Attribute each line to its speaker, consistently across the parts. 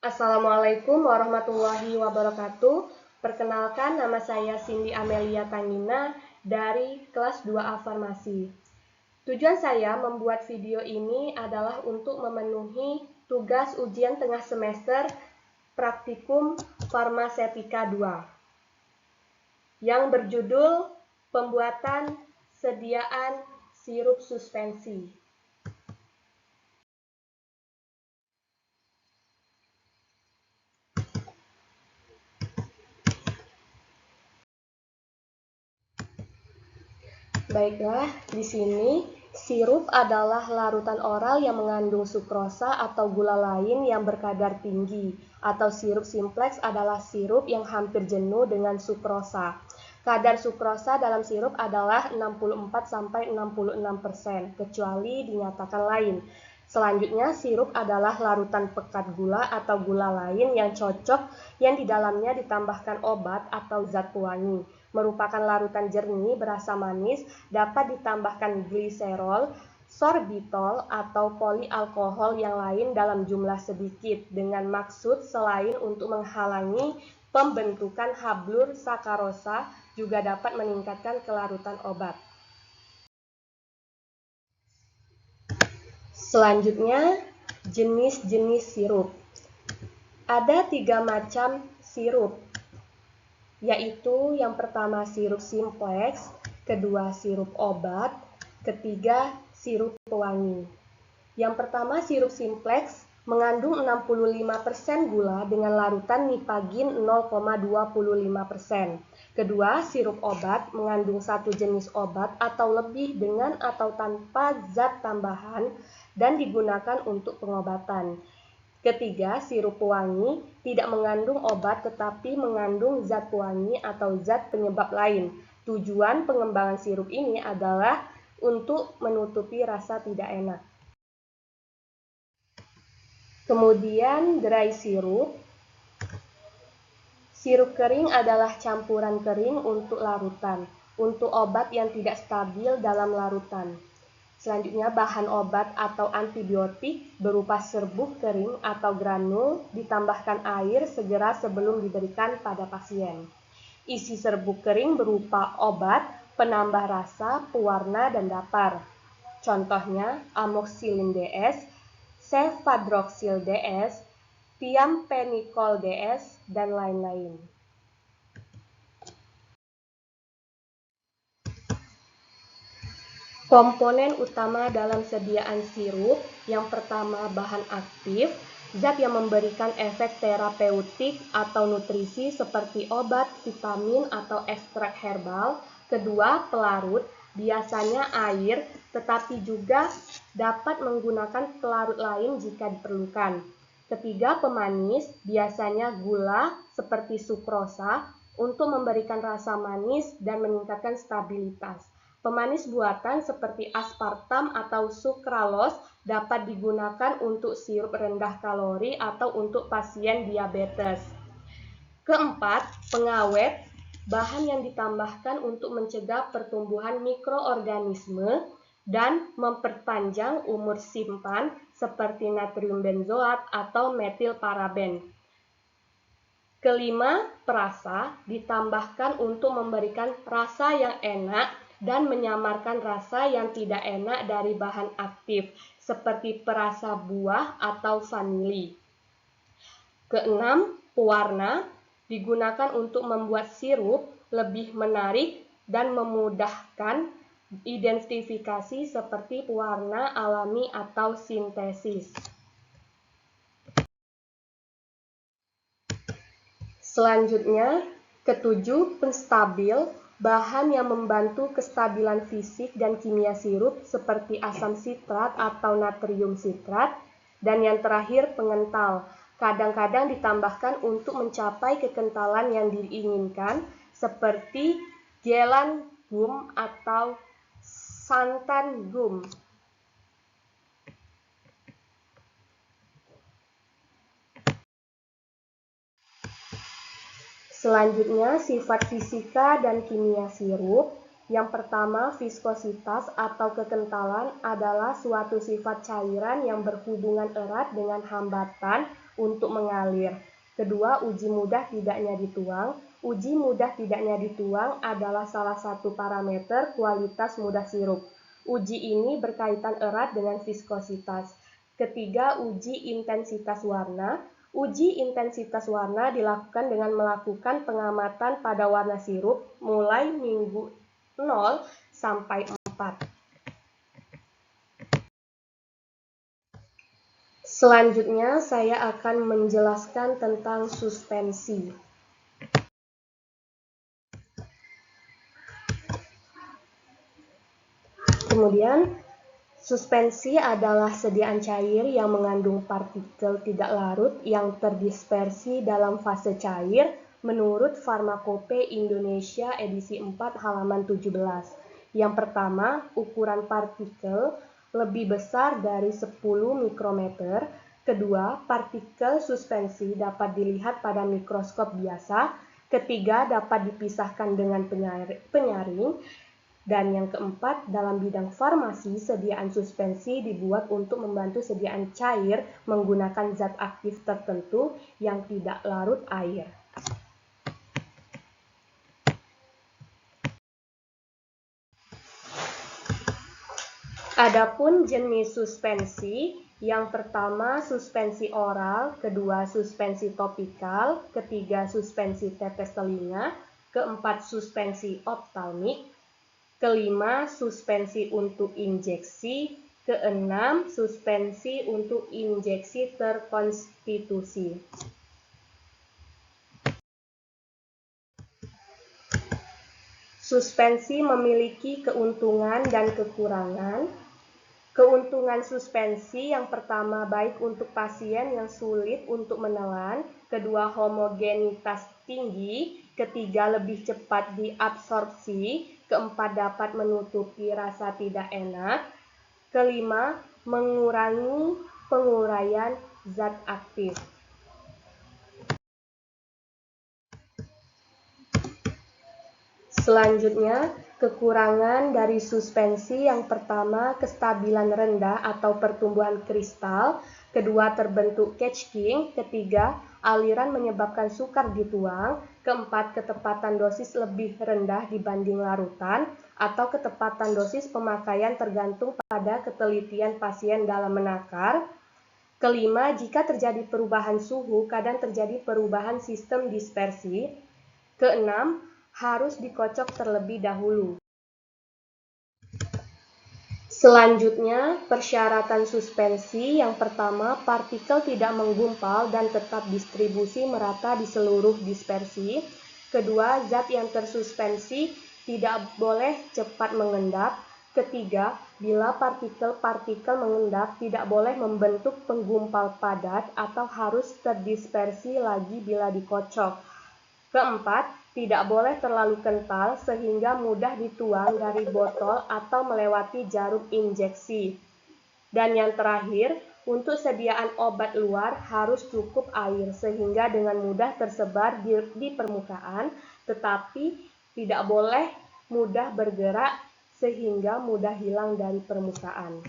Speaker 1: Assalamualaikum warahmatullahi wabarakatuh. Perkenalkan, nama saya Cindy Amelia Tangina dari kelas 2A Farmasi. Tujuan saya membuat video ini adalah untuk memenuhi tugas ujian tengah semester praktikum Farmasetika 2 yang berjudul pembuatan sediaan sirup suspensi. Baiklah, di sini sirup adalah larutan oral yang mengandung sukrosa atau gula lain yang berkadar tinggi, atau sirup simplex adalah sirup yang hampir jenuh dengan sukrosa. Kadar sukrosa dalam sirup adalah 64–66%, kecuali dinyatakan lain. Selanjutnya, sirup adalah larutan pekat gula atau gula lain yang cocok yang di dalamnya ditambahkan obat atau zat pewangi. Merupakan larutan jernih berasa manis, dapat ditambahkan gliserol, sorbitol, atau polialkohol yang lain dalam jumlah sedikit dengan maksud selain untuk menghalangi pembentukan hablur sakarosa juga dapat meningkatkan kelarutan obat. Selanjutnya, jenis-jenis sirup. Ada 3 macam sirup, yaitu yang pertama sirup simplex, kedua sirup obat, ketiga sirup pewangi. Yang pertama sirup simplex mengandung 65% gula dengan larutan nipagin 0,25%. Kedua, sirup obat mengandung satu jenis obat atau lebih dengan atau tanpa zat tambahan dan digunakan untuk pengobatan. Ketiga, sirup pewangi tidak mengandung obat tetapi mengandung zat pewangi atau zat penyebab lain. Tujuan pengembangan sirup ini adalah untuk menutupi rasa tidak enak. Kemudian dry sirup. Sirup kering adalah campuran kering untuk larutan, untuk obat yang tidak stabil dalam larutan. Selanjutnya, bahan obat atau antibiotik berupa serbuk kering atau granul ditambahkan air segera sebelum diberikan pada pasien. Isi serbuk kering berupa obat, penambah rasa, pewarna, dan dapar. Contohnya, amoxicillin DS, cefadroxil DS, thiamphenicol DS, dan lain-lain. Komponen utama dalam sediaan sirup, yang pertama bahan aktif, zat yang memberikan efek terapeutik atau nutrisi seperti obat, vitamin, atau ekstrak herbal. Kedua, pelarut, biasanya air, tetapi juga dapat menggunakan pelarut lain jika diperlukan. Ketiga, pemanis, biasanya gula seperti sukrosa untuk memberikan rasa manis dan meningkatkan stabilitas. Pemanis buatan seperti aspartam atau sukralos dapat digunakan untuk sirup rendah kalori atau untuk pasien diabetes. Keempat, pengawet, bahan yang ditambahkan untuk mencegah pertumbuhan mikroorganisme dan memperpanjang umur simpan seperti natrium benzoat atau metil paraben. Kelima, perasa ditambahkan untuk memberikan rasa yang enak dan menyamarkan rasa yang tidak enak dari bahan aktif seperti perasa buah atau vanili. Keenam, pewarna digunakan untuk membuat sirup lebih menarik dan memudahkan identifikasi seperti pewarna alami atau sintesis. Selanjutnya, ketujuh, penstabil, bahan yang membantu kestabilan fisik dan kimia sirup seperti asam sitrat atau natrium sitrat. Dan yang terakhir, pengental. Kadang-kadang ditambahkan untuk mencapai kekentalan yang diinginkan seperti gelan gum atau santan gum. Selanjutnya, sifat fisika dan kimia sirup. Yang pertama, viskositas atau kekentalan adalah suatu sifat cairan yang berhubungan erat dengan hambatan untuk mengalir. Kedua, uji mudah tidaknya dituang. Uji mudah tidaknya dituang adalah salah satu parameter kualitas mudah sirup. Uji ini berkaitan erat dengan viskositas. Ketiga, uji intensitas warna. Uji intensitas warna dilakukan dengan melakukan pengamatan pada warna sirup mulai minggu 0 sampai 4. Selanjutnya saya akan menjelaskan tentang suspensi. Kemudian, suspensi adalah sediaan cair yang mengandung partikel tidak larut yang terdispersi dalam fase cair menurut Farmakope Indonesia edisi 4 halaman 17. Yang pertama, ukuran partikel lebih besar dari 10 mikrometer. Kedua, partikel suspensi dapat dilihat pada mikroskop biasa. Ketiga, dapat dipisahkan dengan penyaring. Dan yang keempat, dalam bidang farmasi, sediaan suspensi dibuat untuk membantu sediaan cair menggunakan zat aktif tertentu yang tidak larut air. Adapun jenis suspensi, yang pertama suspensi oral, kedua suspensi topikal, ketiga suspensi tetes telinga, keempat suspensi optalmik, kelima suspensi untuk injeksi, keenam suspensi untuk injeksi terkonstitusi. Suspensi memiliki keuntungan dan kekurangan. Keuntungan suspensi yang pertama baik untuk pasien yang sulit untuk menelan, kedua homogenitas tinggi, ketiga lebih cepat diabsorpsi, keempat dapat menutupi rasa tidak enak, kelima mengurangi penguraian zat aktif. Selanjutnya, kekurangan dari suspensi yang pertama kestabilan rendah atau pertumbuhan kristal, kedua terbentuk catching, ketiga aliran menyebabkan sukar dituang, keempat ketepatan dosis lebih rendah dibanding larutan, atau ketepatan dosis pemakaian tergantung pada ketelitian pasien dalam menakar. Kelima, jika terjadi perubahan suhu, kadang terjadi perubahan sistem dispersi. Keenam, harus dikocok terlebih dahulu. Selanjutnya, persyaratan suspensi. Yang pertama, partikel tidak menggumpal dan tetap distribusi merata di seluruh dispersi. Kedua, zat yang tersuspensi tidak boleh cepat mengendap. Ketiga, bila partikel-partikel mengendap tidak boleh membentuk penggumpal padat atau harus terdispersi lagi bila dikocok. Keempat, tidak boleh terlalu kental sehingga mudah dituang dari botol atau melewati jarum injeksi. Dan yang terakhir, untuk sediaan obat luar harus cukup air sehingga dengan mudah tersebar di permukaan, tetapi tidak boleh mudah bergerak sehingga mudah hilang dari permukaan.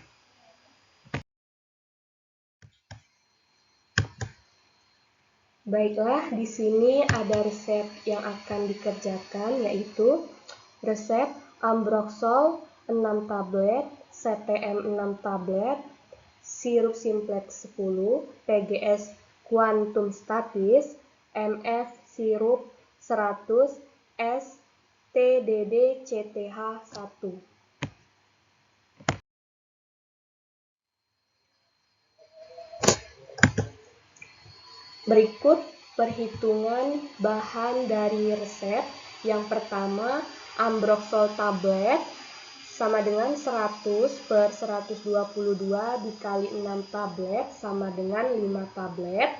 Speaker 1: Baiklah, di sini ada resep yang akan dikerjakan, yaitu resep Ambroxol 6 tablet, CTM 6 tablet, sirup simplex 10, PGS Quantum Statis, MF sirup 100, S TDD CTH 1. Berikut perhitungan bahan dari resep. Yang pertama, Ambroxol tablet sama dengan 100 per 122 dikali 6 tablet sama dengan 5 tablet.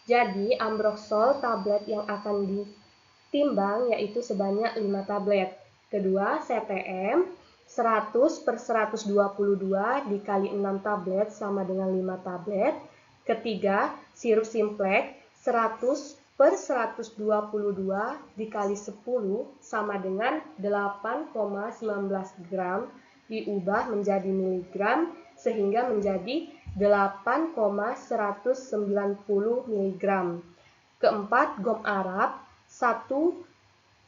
Speaker 1: Jadi, Ambroxol tablet yang akan ditimbang yaitu sebanyak 5 tablet. Kedua, CTM 100 per 122 dikali 6 tablet sama dengan 5 tablet. Ketiga, sirup simplex 100 per 122 dikali 10 sama dengan 8,19 gram diubah menjadi miligram sehingga menjadi 8,190 miligram. Keempat, gom Arab 1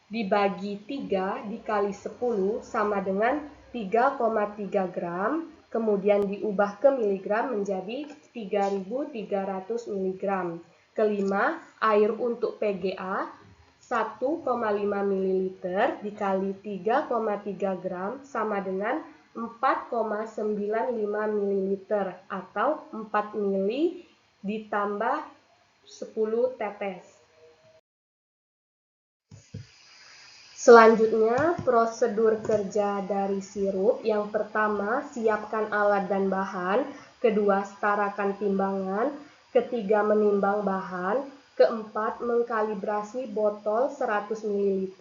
Speaker 1: dibagi 3 dikali 10 sama dengan 3,3 gram, kemudian diubah ke miligram menjadi 3.300 miligram. Kelima, air untuk PGA 1,5 ml dikali 3,3 gram sama dengan 4,95 ml atau 4 ml ditambah 10 tetes. Selanjutnya, prosedur kerja dari sirup. Yang pertama, siapkan alat dan bahan. Kedua, setarakan timbangan. Ketiga, menimbang bahan. Keempat, mengkalibrasi botol 100 ml.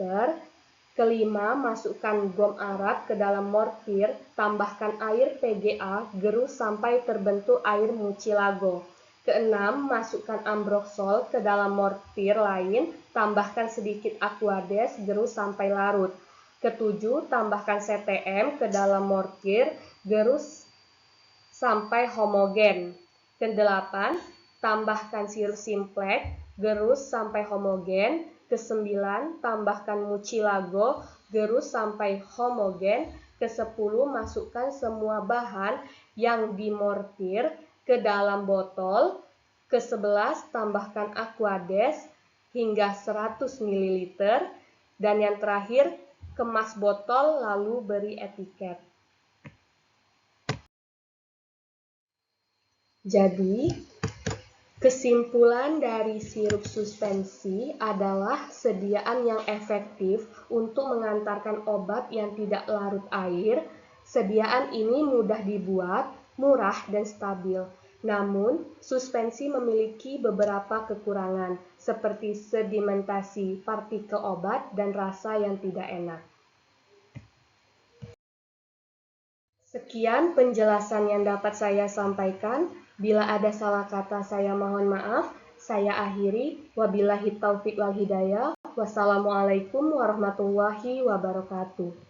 Speaker 1: Kelima, masukkan gom Arab ke dalam mortir. Tambahkan air PGA, gerus sampai terbentuk air mucilago. Keenam, masukkan ambroksol ke dalam mortir lain, tambahkan sedikit aquades, gerus sampai larut. Ketujuh, tambahkan CTM ke dalam mortir, gerus sampai homogen. Kedelapan, tambahkan sirup simplex, gerus sampai homogen. Kesembilan, tambahkan mucilago, gerus sampai homogen. Kesepuluh, masukkan semua bahan yang dimortir ke dalam botol. Ke-11, tambahkan aquades hingga 100 ml. Dan yang terakhir, kemas botol lalu beri etiket. Jadi, kesimpulan dari sirup suspensi adalah sediaan yang efektif untuk mengantarkan obat yang tidak larut air. Sediaan ini mudah dibuat, murah dan stabil. Namun, suspensi memiliki beberapa kekurangan, seperti sedimentasi partikel obat dan rasa yang tidak enak. Sekian penjelasan yang dapat saya sampaikan. Bila ada salah kata, saya mohon maaf. Saya akhiri. Wabillahi taufiq wal hidayah. Wassalamualaikum warahmatullahi wabarakatuh.